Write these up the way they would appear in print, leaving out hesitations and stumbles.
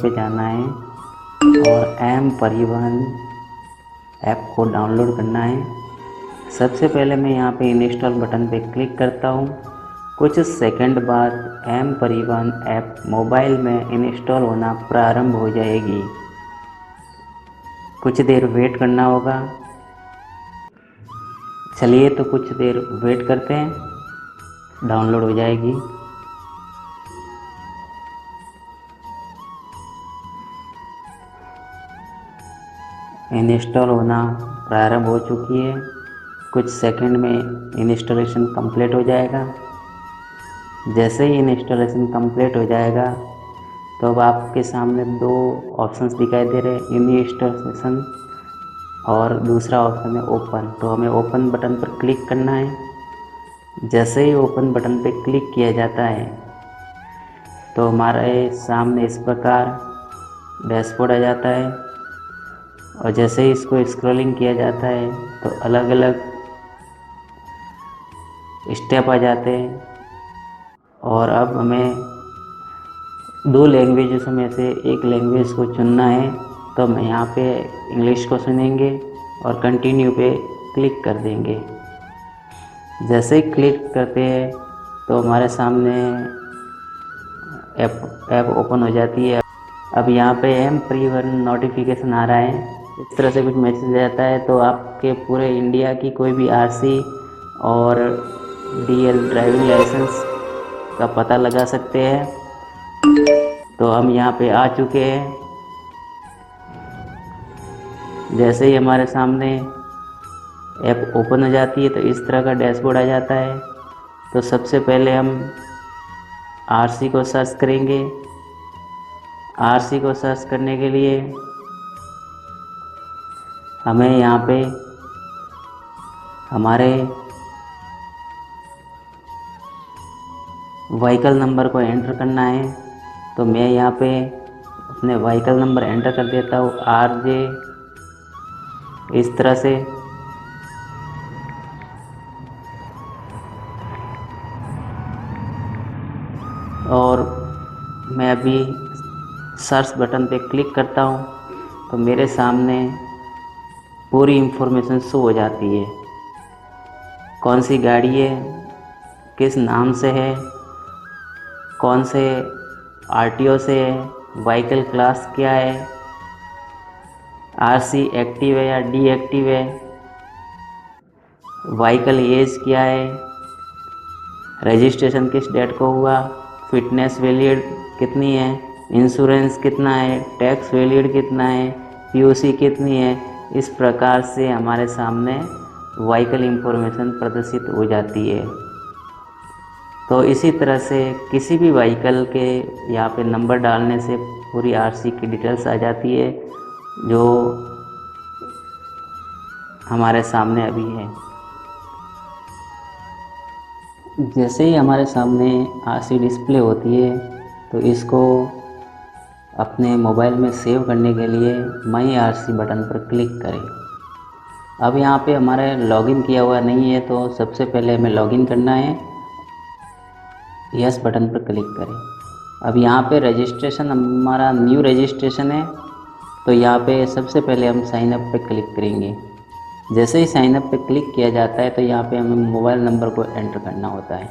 पे जाना है और एम परिवहन ऐप को डाउनलोड करना है। सबसे पहले मैं यहाँ पे इंस्टॉल बटन पे क्लिक करता हूँ। कुछ सेकंड बाद एम परिवहन ऐप मोबाइल में इंस्टॉल होना प्रारंभ हो जाएगी। कुछ देर वेट करना होगा। चलिए तो कुछ देर वेट करते हैं, डाउनलोड हो जाएगी। इंस्टॉल होना प्रारंभ हो चुकी है। कुछ सेकंड में इंस्टॉलेशन कंप्लीट हो जाएगा। जैसे ही इंस्टॉलेशन कंप्लीट हो जाएगा तो अब आपके सामने दो ऑप्शंस दिखाई दे रहे हैं, इंस्टॉलेशन और दूसरा ऑप्शन है ओपन। तो हमें ओपन बटन पर क्लिक करना है। जैसे ही ओपन बटन पर क्लिक किया जाता है तो हमारे सामने इस प्रकार डैशबोर्ड आ जाता है और जैसे ही इसको स्क्रॉलिंग किया जाता है तो अलग अलग स्टेप आ जाते हैं। और अब हमें दो लैंग्वेजेस में से एक लैंग्वेज को चुनना है। तो हम यहाँ पे इंग्लिश को चुनेंगे और कंटिन्यू पे क्लिक कर देंगे। जैसे ही क्लिक करते हैं तो हमारे सामने ऐप ओपन हो जाती है। अब यहाँ पे एम परिवहन नोटिफिकेशन आ रहा है, इस तरह से कुछ मैसेज आता है। तो आपके पूरे इंडिया की कोई भी आरसी और डीएल ड्राइविंग लाइसेंस का पता लगा सकते हैं। तो हम यहाँ पे आ चुके हैं। जैसे ही हमारे सामने ऐप ओपन हो जाती है तो इस तरह का डैशबोर्ड आ जाता है। तो सबसे पहले हम आरसी को सर्च करेंगे। आरसी को सर्च करने के लिए हमें यहाँ पे हमारे व्हीकल नंबर को एंटर करना है। तो मैं यहाँ पे अपने व्हीकल नंबर एंटर कर देता हूँ, RJ, इस तरह से। और मैं अभी सर्च बटन पे क्लिक करता हूँ तो मेरे सामने पूरी इन्फॉर्मेशन शो हो जाती है। कौन सी गाड़ी है, किस नाम से है, कौन से आरटीओ से है, व्हीकल क्लास क्या है, आरसी एक्टिव है या डीएक्टिव है, व्हीकल एज क्या है, रजिस्ट्रेशन किस डेट को हुआ, फिटनेस वैलिड कितनी है, इंश्योरेंस कितना है, टैक्स वैलिड कितना है, पीयूसी कितनी है। इस प्रकार से हमारे सामने व्हीकल इंफॉर्मेशन प्रदर्शित हो जाती है। तो इसी तरह से किसी भी व्हीकल के यहाँ पे नंबर डालने से पूरी आरसी की डिटेल्स आ जाती है, जो हमारे सामने अभी है। जैसे ही हमारे सामने आरसी डिस्प्ले होती है तो इसको अपने मोबाइल में सेव करने के लिए माई आरसी बटन पर क्लिक करें। अब यहाँ पे हमारे लॉगिन किया हुआ नहीं है तो सबसे पहले हमें लॉगिन करना है। यस बटन पर क्लिक करें। अब यहाँ पे रजिस्ट्रेशन हमारा न्यू रजिस्ट्रेशन है तो यहाँ पे सबसे पहले हम साइन अप पे क्लिक करेंगे। जैसे ही साइन अप पे क्लिक किया जाता है तो यहाँ पे हमें मोबाइल नंबर को एंटर करना होता है।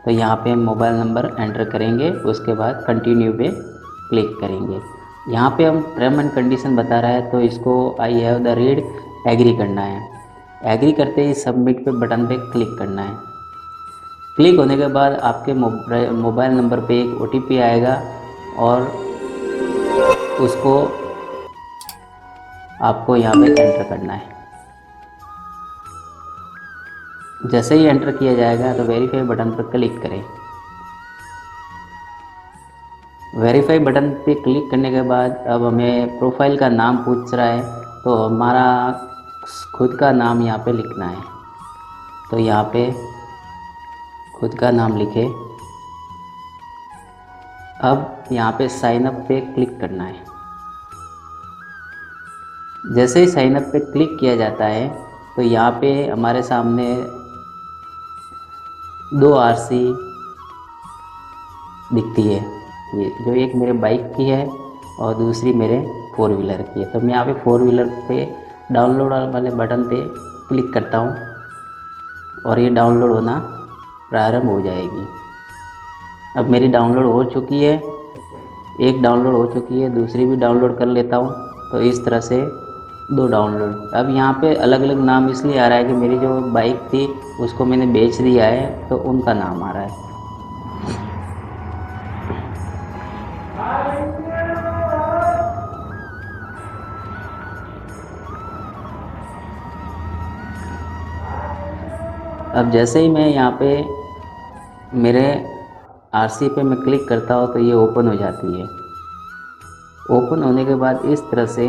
तो यहाँ पे हम मोबाइल नंबर एंटर करेंगे, उसके बाद कंटिन्यू पे क्लिक करेंगे। यहाँ पे हम टर्म एंड कंडीशन बता रहा है तो इसको I have the read agree करना है। एग्री करते ही सबमिट पे बटन पे क्लिक करना है। क्लिक होने के बाद आपके मोबाइल नंबर पे एक OTP आएगा और उसको आपको यहाँ पे एंटर करना है। जैसे ही एंटर किया जाएगा तो वेरीफाई बटन पर क्लिक करें। वेरीफाई बटन पे क्लिक करने के बाद अब हमें प्रोफाइल का नाम पूछ रहा है तो हमारा खुद का नाम यहाँ पे लिखना है। तो यहाँ पे खुद का नाम लिखे। अब यहाँ पे साइन अप पे क्लिक करना है। जैसे ही साइन अप पे क्लिक किया जाता है तो यहाँ पे हमारे सामने दो आरसी दिखती है, ये जो एक मेरे बाइक की है और दूसरी मेरे 4 व्हीलर की है। तो मैं यहाँ पे 4 व्हीलर पे डाउनलोड वाले बटन पे क्लिक करता हूँ और ये डाउनलोड होना प्रारंभ हो जाएगी। अब मेरी डाउनलोड हो चुकी है, एक डाउनलोड हो चुकी है, दूसरी भी डाउनलोड कर लेता हूँ। तो इस तरह से 2 डाउनलोड। अब यहाँ पे अलग अलग नाम इसलिए आ रहा है कि मेरी जो बाइक थी उसको मैंने बेच दिया है, तो उनका नाम आ रहा है। अब जैसे ही मैं यहाँ पे मेरे आरसी पे मैं क्लिक करता हूँ तो ये ओपन हो जाती है। ओपन होने के बाद इस तरह से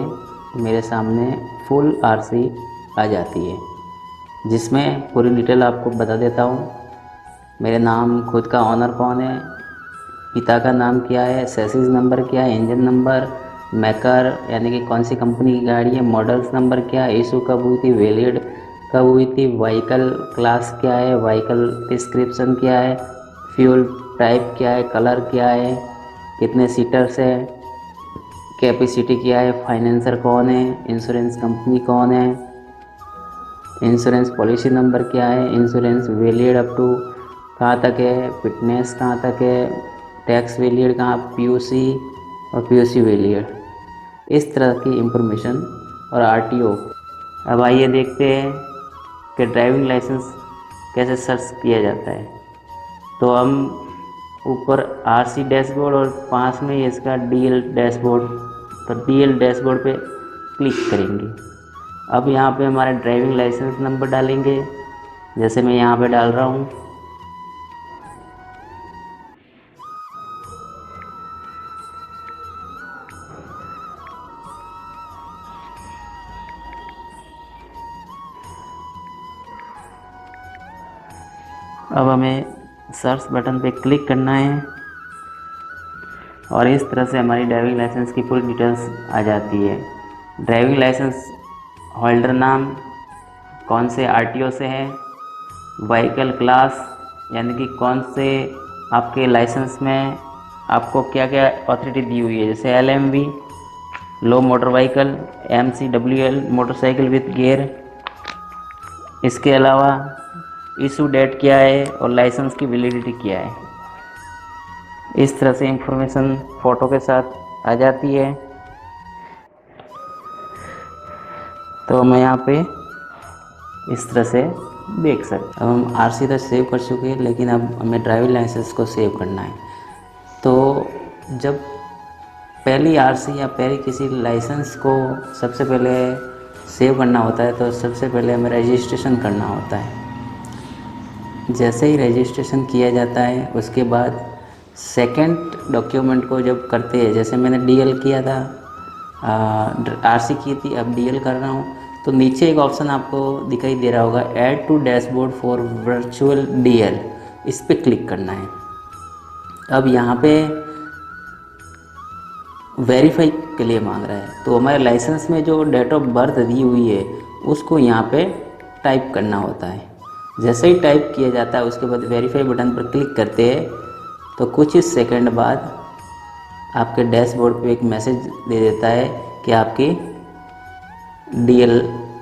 मेरे सामने फुल आरसी आ जाती है, जिसमें पूरी डिटेल आपको बता देता हूँ। मेरे नाम, खुद का ऑनर कौन है, पिता का नाम क्या है, सैसिस नंबर क्या है, इंजन नंबर, मेकर यानी कि कौन सी कंपनी की गाड़ी है, मॉडल्स नंबर क्या है, इशू कब हुई थी, वैलिड कब हुई थी, व्हीकल क्लास क्या है, व्हीकल डिस्क्रिप्शन क्या है, फ्यूल टाइप क्या है, कलर क्या है, कितने सीटर्स है, कैपेसिटी क्या है, फाइनेंसर कौन है, इंश्योरेंस कंपनी कौन है, इंश्योरेंस पॉलिसी नंबर क्या है, इंश्योरेंस वैलिड अप टू कहाँ तक है, फिटनेस कहाँ तक है, टैक्स वैलिड कहाँ, पीयूसी और पीयूसी वैलिड, इस तरह की इंफॉर्मेशन और आरटीओ। अब आइए देखते हैं कि ड्राइविंग लाइसेंस कैसे सर्च किया जाता है। तो हम ऊपर आरसी डैशबोर्ड और पास में ही इसका डीएल डैशबोर्ड, तो डीएल डैशबोर्ड पे क्लिक करेंगे। अब यहाँ पे हमारा ड्राइविंग लाइसेंस नंबर डालेंगे, जैसे मैं यहाँ पे डाल रहा हूँ। अब हमें सर्च बटन पे क्लिक करना है और इस तरह से हमारी ड्राइविंग लाइसेंस की पूरी डिटेल्स आ जाती है। ड्राइविंग लाइसेंस होल्डर नाम, कौन से आरटीओ से है, व्हीकल क्लास यानी कि कौन से आपके लाइसेंस में आपको क्या क्या अथॉरिटी दी हुई है, जैसे LMV low motor vehicle, MCWL motorcycle with gear. इसके अलावा इशू डेट क्या है और लाइसेंस की वैलिडिटी क्या है। इस तरह से इंफॉर्मेशन फ़ोटो के साथ आ जाती है। तो मैं यहाँ पे इस तरह से देख सकते। अब हम आरसी तो सेव कर चुके हैं, लेकिन अब हमें ड्राइविंग लाइसेंस को सेव करना है। तो जब पहली आरसी या पहली किसी लाइसेंस को सबसे पहले सेव करना होता है, तो सबसे पहले हमें रजिस्ट्रेशन करना होता है। जैसे ही रजिस्ट्रेशन किया जाता है उसके बाद सेकंड डॉक्यूमेंट को जब करते हैं, जैसे मैंने डीएल किया था, आरसी की थी, अब डीएल कर रहा हूँ, तो नीचे एक ऑप्शन आपको दिखाई दे रहा होगा, add to dashboard for virtual DL, इस पर क्लिक करना है। अब यहाँ पे वेरीफाई के लिए मांग रहा है, तो हमारे लाइसेंस में जो डेट ऑफ बर्थ दी हुई है उसको यहाँ पे टाइप करना होता है। जैसे ही टाइप किया जाता है उसके बाद वेरीफाई बटन पर क्लिक करते हैं, तो कुछ ही सेकंड बाद आपके डैशबोर्ड पे एक मैसेज दे देता है कि आपकी डीएल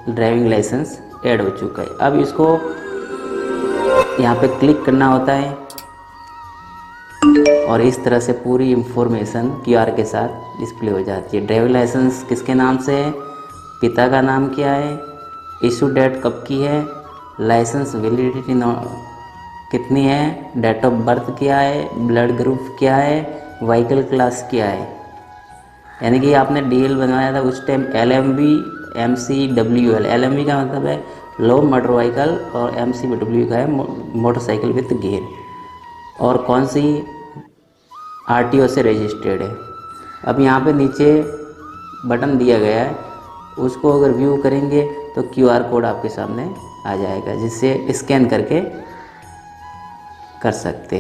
ड्राइविंग लाइसेंस ऐड हो चुका है। अब इसको यहाँ पे क्लिक करना होता है और इस तरह से पूरी इंफॉर्मेशन क्यूआर के साथ डिस्प्ले हो जाती है। ड्राइविंग लाइसेंस किसके नाम से है, पिता का नाम क्या है, इशू डेट कब की है, लाइसेंस वैलिडिटी कितनी है, डेट ऑफ बर्थ क्या है, ब्लड ग्रुप क्या है, व्हीकल क्लास क्या है। यानी कि आपने डीएल बनवाया था उस टाइम एलएमवी एमसीडब्ल्यूएल, एलएमवी का मतलब है लो मोटर व्हीकल और एमसीडब्ल्यू का है मोटरसाइकिल विद गियर, और कौन सी आरटीओ से रजिस्टर्ड है। अब यहाँ पे नीचे बटन दिया गया है, उसको अगर व्यू करेंगे तो क्यूआर कोड आपके सामने आ जाएगा, जिससे स्कैन करके कर सकते।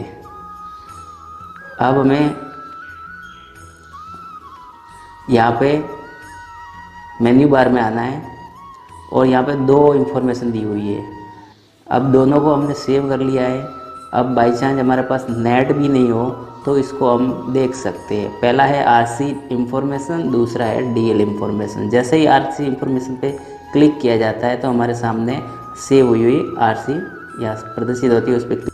अब हमें यहाँ पे मेन्यू बार में आना है और यहाँ पे 2 इन्फॉर्मेशन दी हुई है। अब दोनों को हमने सेव कर लिया है। अब बाई चांस हमारे पास नेट भी नहीं हो तो तो इसको हम देख सकते हैं। पहला है आरसी इंफॉर्मेशन, दूसरा है डीएल इंफॉर्मेशन। जैसे ही आरसी इंफॉर्मेशन पे क्लिक किया जाता है तो हमारे सामने सेव हुई हुई आरसी या प्रदर्शित होती है, उस पर